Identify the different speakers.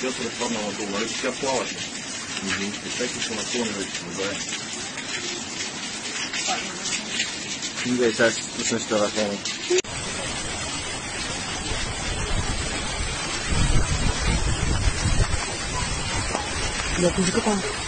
Speaker 1: сейчас расставлено надолго. Это вся плавать. Всякие самосоны,
Speaker 2: Hindi, sa restaurant mo.
Speaker 3: Hindi ko pa.